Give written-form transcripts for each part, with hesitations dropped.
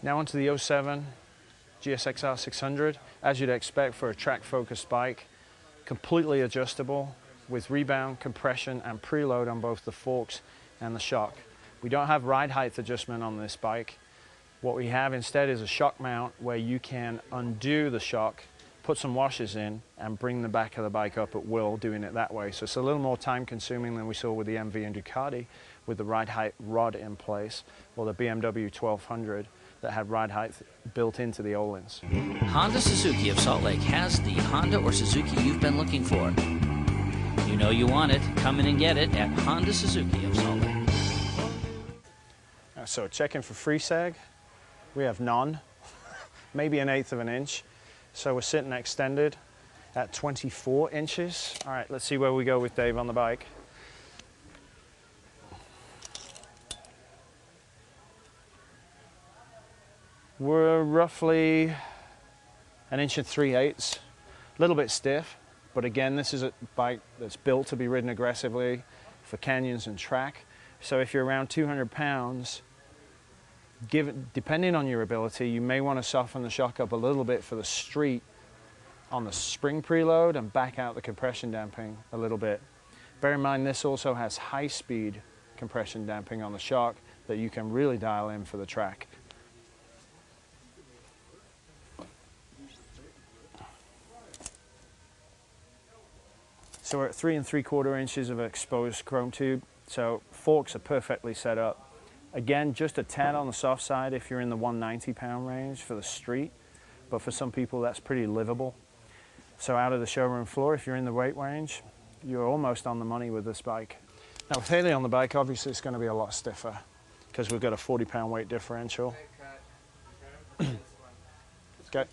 Now onto the 07 gsxr 600. As you'd expect for a track-focused bike, completely adjustable with rebound, compression and preload on both the forks and the shock. We don't have ride height adjustment on this bike. What we have instead is a shock mount where you can undo the shock, put some washers in and bring the back of the bike up at will doing it that way. So it's a little more time consuming than we saw with the MV and Ducati with the ride height rod in place, or the BMW 1200 that had ride height built into the O-Lins. Honda Suzuki of Salt Lake has the Honda or Suzuki you've been looking for. You know you want it. Come in and get it at Honda Suzuki of Salt Lake. So checking for free sag, we have none, maybe 1/8 of an inch. So we're sitting extended at 24 inches. All right, let's see where we go with Dave on the bike. We're roughly 1 3/8 inches, a little bit stiff, but again, this is a bike that's built to be ridden aggressively for canyons and track. So if you're around 200 pounds, depending on your ability, you may want to soften the shock up a little bit for the street on the spring preload and back out the compression damping a little bit. Bear in mind this also has high-speed compression damping on the shock that you can really dial in for the track. So we're at 3 3/4 inches of exposed chrome tube, so forks are perfectly set up. Again, just a tad on the soft side if you're in the 190 pound range for the street, but for some people that's pretty livable. So out of the showroom floor, if you're in the weight range, you're almost on the money with this bike. Now with Haley on the bike, obviously it's going to be a lot stiffer because we've got a 40 pound weight differential. Okay.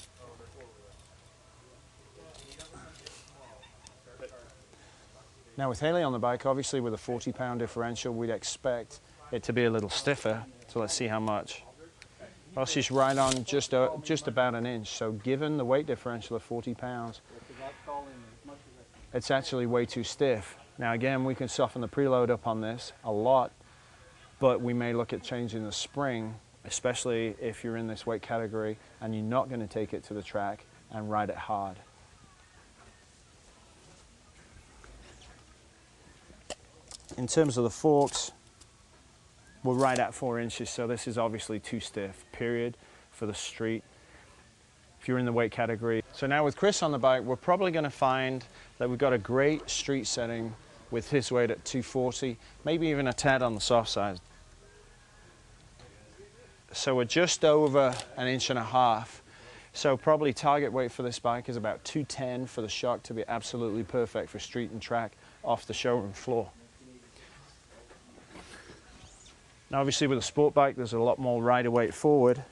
Now with Haley on the bike, obviously with a 40 pound differential, we'd expect it to be a little stiffer. So let's see how much. Well, she's right on just about 1 inch. So given the weight differential of 40 pounds, it's actually way too stiff. Now again, we can soften the preload up on this a lot, but we may look at changing the spring, especially if you're in this weight category and you're not going to take it to the track and ride it hard. In terms of the forks, we're right at 4 inches, so this is obviously too stiff, period, for the street, if you're in the weight category. So now with Chris on the bike, we're probably going to find that we've got a great street setting with his weight at 240, maybe even a tad on the soft side. So we're just over 1.5 inches. So probably target weight for this bike is about 210 for the shock to be absolutely perfect for street and track off the showroom floor. Now obviously with a sport bike there's a lot more rider weight forward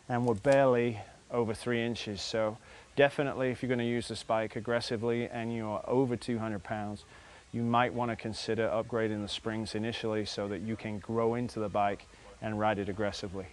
and we're barely over 3 inches, so definitely if you're going to use this bike aggressively and you're over 200 pounds, you might want to consider upgrading the springs initially so that you can grow into the bike and ride it aggressively.